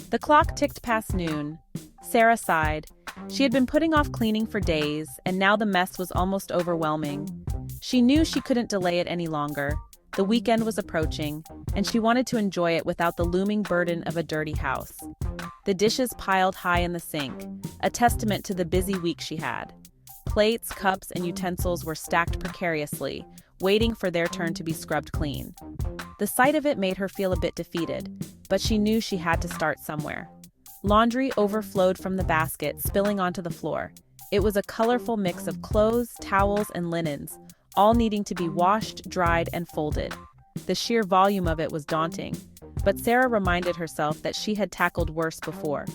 The clock ticked past noon. Sarah sighed. She had been putting off cleaning for days, and now the mess was almost overwhelming. She knew she couldn't delay it any longer. The weekend was approaching, and she wanted to enjoy it without the looming burden of a dirty house. The dishes piled high in the sink, a testament to the busy week she had. Plates, cups, and utensils were stacked precariously, waiting for their turn to be scrubbed clean. The sight of it made her feel a bit defeated, but she knew she had to start somewhere. Laundry overflowed from the basket, spilling onto the floor. It was a colorful mix of clothes, towels, and linens, all needing to be washed, dried, and folded. The sheer volume of it was daunting, but Sarah reminded herself that she had tackled worse before.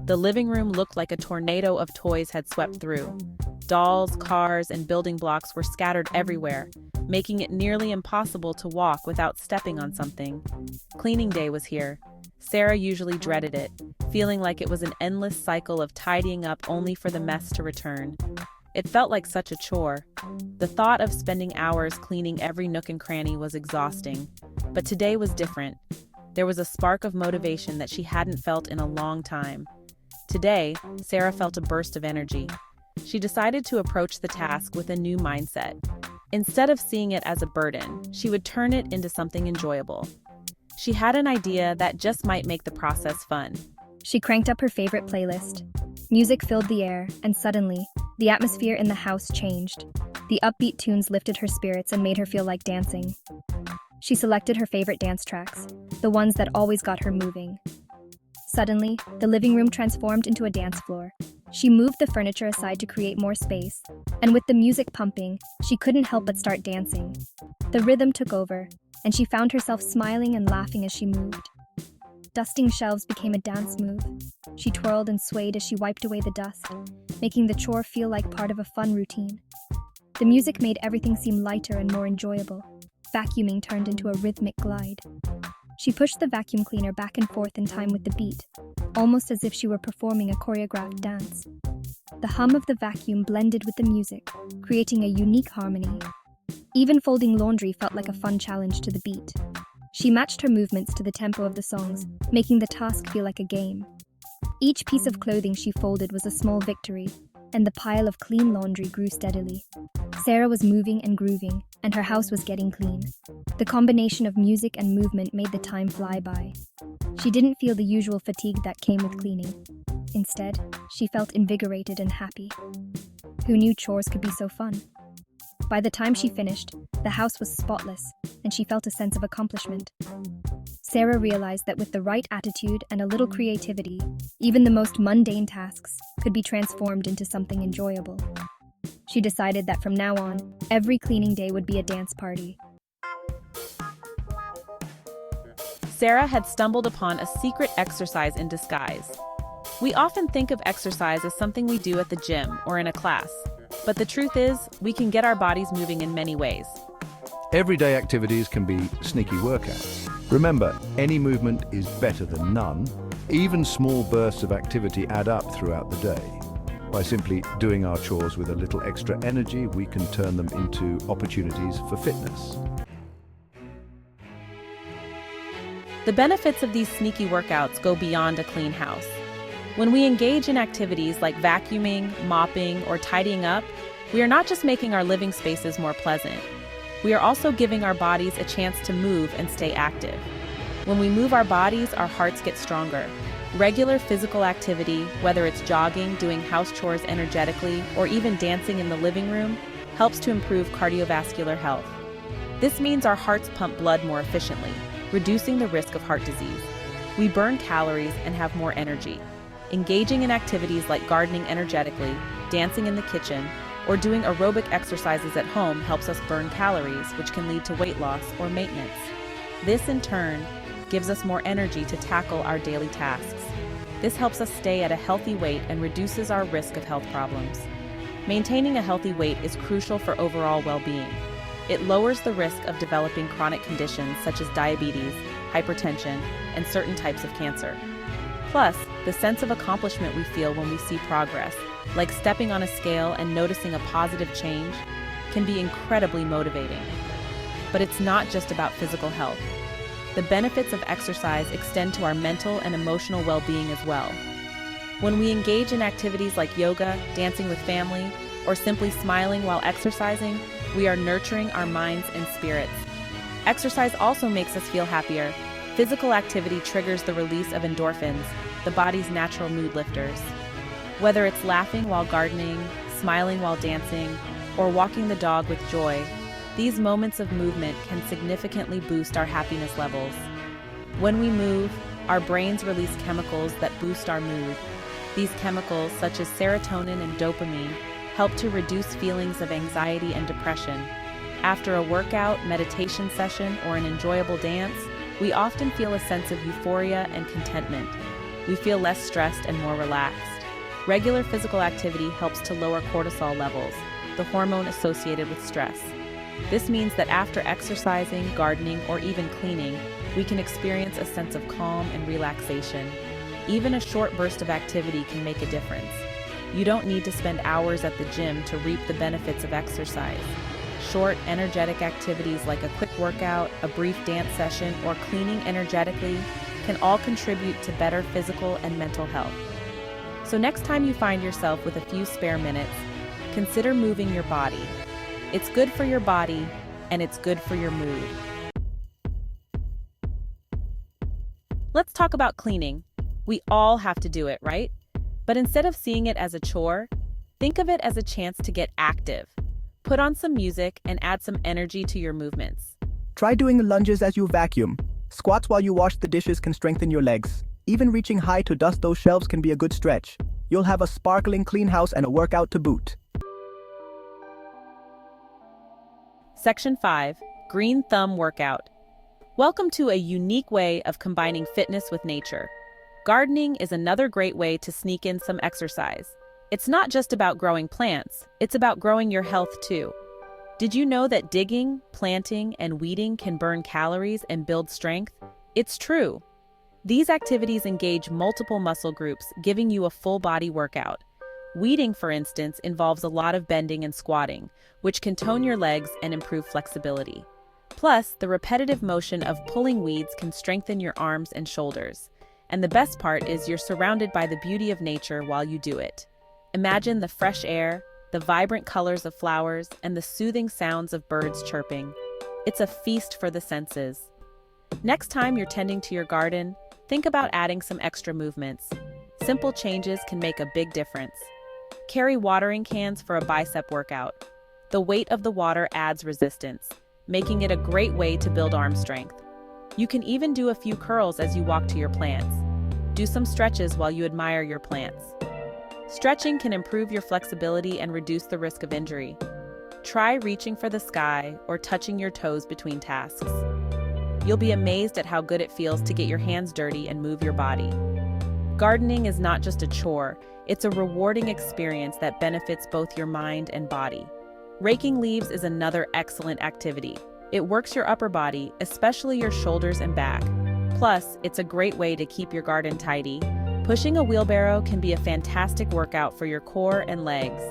The living room looked like a tornado of toys had swept through. Dolls, cars, and building blocks were scattered everywhere, making it nearly impossible to walk without stepping on something. Cleaning day was here. Sarah usually dreaded it, feeling like it was an endless cycle of tidying up only for the mess to return. It felt like such a chore. The thought of spending hours cleaning every nook and cranny was exhausting. But today was different. There was a spark of motivation that she hadn't felt in a long time. Today, Sarah felt a burst of energy. She decided to approach the task with a new mindset. Instead of seeing it as a burden, she would turn it into something enjoyable. She had an idea that just might make the process fun. She cranked up her favorite playlist. Music filled the air, and suddenly, the atmosphere in the house changed. The upbeat tunes lifted her spirits and made her feel like dancing. She selected her favorite dance tracks, the ones that always got her moving. Suddenly, the living room transformed into a dance floor. She moved the furniture aside to create more space, and with the music pumping, she couldn't help but start dancing. The rhythm took over, and she found herself smiling and laughing as she moved. Dusting shelves became a dance move. She twirled and swayed as she wiped away the dust, making the chore feel like part of a fun routine. The music made everything seem lighter and more enjoyable. Vacuuming turned into a rhythmic glide. She pushed the vacuum cleaner back and forth in time with the beat, almost as if she were performing a choreographed dance. The hum of the vacuum blended with the music, creating a unique harmony. Even folding laundry felt like a fun challenge to the beat. She matched her movements to the tempo of the songs, making the task feel like a game. Each piece of clothing she folded was a small victory, and the pile of clean laundry grew steadily. Sarah was moving and grooving, and her house was getting clean. The combination of music and movement made the time fly by. She didn't feel the usual fatigue that came with cleaning. Instead, she felt invigorated and happy. Who knew chores could be so fun? By the time she finished, the house was spotless, and she felt a sense of accomplishment. Sarah realized that with the right attitude and a little creativity, even the most mundane tasks could be transformed into something enjoyable. She decided that from now on, every cleaning day would be a dance party. Sarah had stumbled upon a secret exercise in disguise. We often think of exercise as something we do at the gym or in a class, but the truth is, we can get our bodies moving in many ways. Everyday activities can be sneaky workouts. Remember, any movement is better than none. Even small bursts of activity add up throughout the day. By simply doing our chores with a little extra energy, we can turn them into opportunities for fitness. The benefits of these sneaky workouts go beyond a clean house. When we engage in activities like vacuuming, mopping, or tidying up, we are not just making our living spaces more pleasant. We are also giving our bodies a chance to move and stay active. When we move our bodies, our hearts get stronger. Regular physical activity, whether it's jogging, doing house chores energetically, or even dancing in the living room, helps to improve cardiovascular health. This means our hearts pump blood more efficiently, reducing the risk of heart disease. We burn calories and have more energy. Engaging in activities like gardening energetically, dancing in the kitchen, or doing aerobic exercises at home helps us burn calories, which can lead to weight loss or maintenance. This, in turn, gives us more energy to tackle our daily tasks. This helps us stay at a healthy weight and reduces our risk of health problems. Maintaining a healthy weight is crucial for overall well-being. It lowers the risk of developing chronic conditions such as diabetes, hypertension, and certain types of cancer. Plus, the sense of accomplishment we feel when we see progress, like stepping on a scale and noticing a positive change, can be incredibly motivating. But it's not just about physical health. the benefits of exercise extend to our mental and emotional well-being as well. When we engage in activities like yoga, dancing with family, or simply smiling while exercising, we are nurturing our minds and spirits. Exercise also makes us feel happier. Physical activity triggers the release of endorphins, the body's natural mood lifters. Whether it's laughing while gardening, smiling while dancing, or walking the dog with joy, these moments of movement can significantly boost our happiness levels. When we move, our brains release chemicals that boost our mood. These chemicals, such as serotonin and dopamine, help to reduce feelings of anxiety and depression. After a workout, meditation session, or an enjoyable dance, we often feel a sense of euphoria and contentment. We feel less stressed and more relaxed. Regular physical activity helps to lower cortisol levels, the hormone associated with stress. This means that after exercising, gardening, or even cleaning, we can experience a sense of calm and relaxation. Even a short burst of activity can make a difference. You don't need to spend hours at the gym to reap the benefits of exercise. Short, energetic activities like a quick workout, a brief dance session, or cleaning energetically can all contribute to better physical and mental health. So next time you find yourself with a few spare minutes, consider moving your body. It's good for your body, and it's good for your mood. Let's talk about cleaning. We all have to do it, right? But instead of seeing it as a chore, think of it as a chance to get active. Put on some music and add some energy to your movements. Try doing lunges as you vacuum. Squats while you wash the dishes can strengthen your legs. Even reaching high to dust those shelves can be a good stretch. You'll have a sparkling clean house and a workout to boot. Section 5, Green Thumb Workout. Welcome to a unique way of combining fitness with nature. Gardening is another great way to sneak in some exercise. It's not just about growing plants, it's about growing your health too. Did you know that digging, planting, and weeding can burn calories and build strength? It's true. These activities engage multiple muscle groups, giving you a full-body workout. Weeding, for instance, involves a lot of bending and squatting, which can tone your legs and improve flexibility. Plus, the repetitive motion of pulling weeds can strengthen your arms and shoulders. And the best part is you're surrounded by the beauty of nature while you do it. Imagine the fresh air, the vibrant colors of flowers, and the soothing sounds of birds chirping. It's a feast for the senses. Next time you're tending to your garden, think about adding some extra movements. Simple changes can make a big difference. Carry watering cans for a bicep workout. The weight of the water adds resistance, making it a great way to build arm strength. You can even do a few curls as you walk to your plants. Do some stretches while you admire your plants. Stretching can improve your flexibility and reduce the risk of injury. Try reaching for the sky or touching your toes between tasks. You'll be amazed at how good it feels to get your hands dirty and move your body. Gardening is not just a chore, it's a rewarding experience that benefits both your mind and body. Raking leaves is another excellent activity. It works your upper body, especially your shoulders and back. Plus, it's a great way to keep your garden tidy. Pushing a wheelbarrow can be a fantastic workout for your core and legs.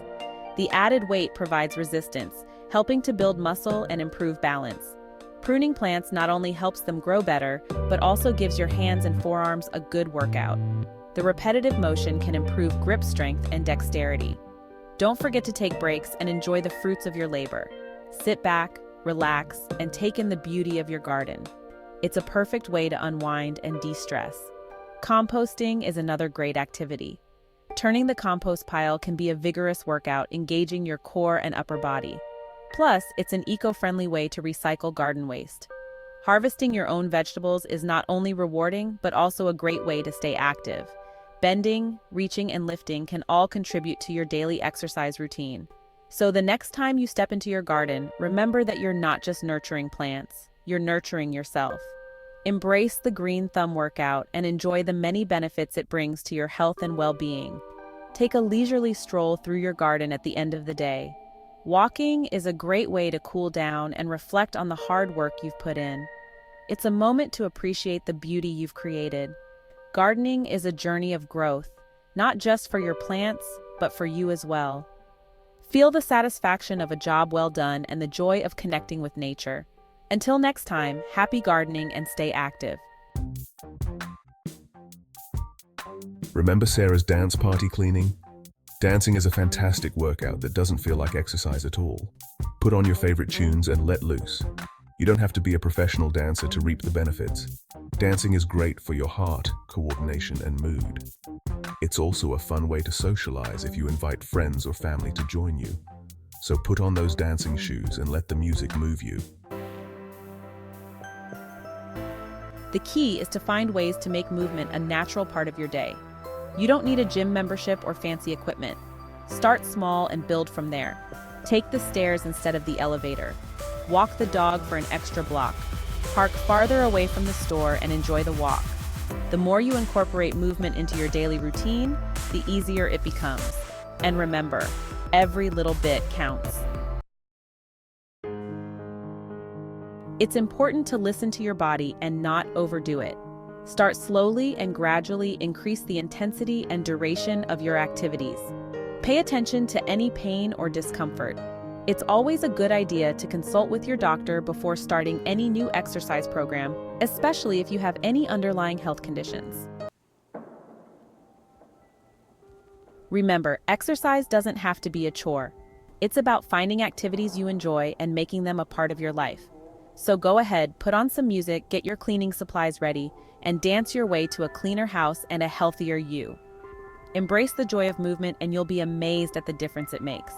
The added weight provides resistance, helping to build muscle and improve balance. Pruning plants not only helps them grow better, but also gives your hands and forearms a good workout. The repetitive motion can improve grip strength and dexterity. Don't forget to take breaks and enjoy the fruits of your labor. Sit back, relax, and take in the beauty of your garden. It's a perfect way to unwind and de-stress. Composting is another great activity. Turning the compost pile can be a vigorous workout, engaging your core and upper body. Plus, it's an eco-friendly way to recycle garden waste. Harvesting your own vegetables is not only rewarding, but also a great way to stay active. Bending, reaching, and lifting can all contribute to your daily exercise routine. So the next time you step into your garden, remember that you're not just nurturing plants, you're nurturing yourself. Embrace the green thumb workout and enjoy the many benefits it brings to your health and well-being. Take a leisurely stroll through your garden at the end of the day. Walking is a great way to cool down and reflect on the hard work you've put in. It's a moment to appreciate the beauty you've created. Gardening is a journey of growth, not just for your plants, but for you as well. Feel the satisfaction of a job well done and the joy of connecting with nature. Until next time, happy gardening and stay active. Remember Sarah's dance party cleaning? Dancing is a fantastic workout that doesn't feel like exercise at all. Put on your favorite tunes and let loose. You don't have to be a professional dancer to reap the benefits. Dancing is great for your heart, coordination, and mood. It's also a fun way to socialize if you invite friends or family to join you. So put on those dancing shoes and let the music move you. The key is to find ways to make movement a natural part of your day. You don't need a gym membership or fancy equipment. Start small and build from there. Take the stairs instead of the elevator. Walk the dog for an extra block. Park farther away from the store and enjoy the walk. The more you incorporate movement into your daily routine, the easier it becomes. And remember, every little bit counts. It's important to listen to your body and not overdo it. Start slowly and gradually increase the intensity and duration of your activities. Pay attention to any pain or discomfort. It's always a good idea to consult with your doctor before starting any new exercise program, especially if you have any underlying health conditions. Remember, exercise doesn't have to be a chore. It's about finding activities you enjoy and making them a part of your life. So go ahead, put on some music, get your cleaning supplies ready, and dance your way to a cleaner house and a healthier you. Embrace the joy of movement and you'll be amazed at the difference it makes.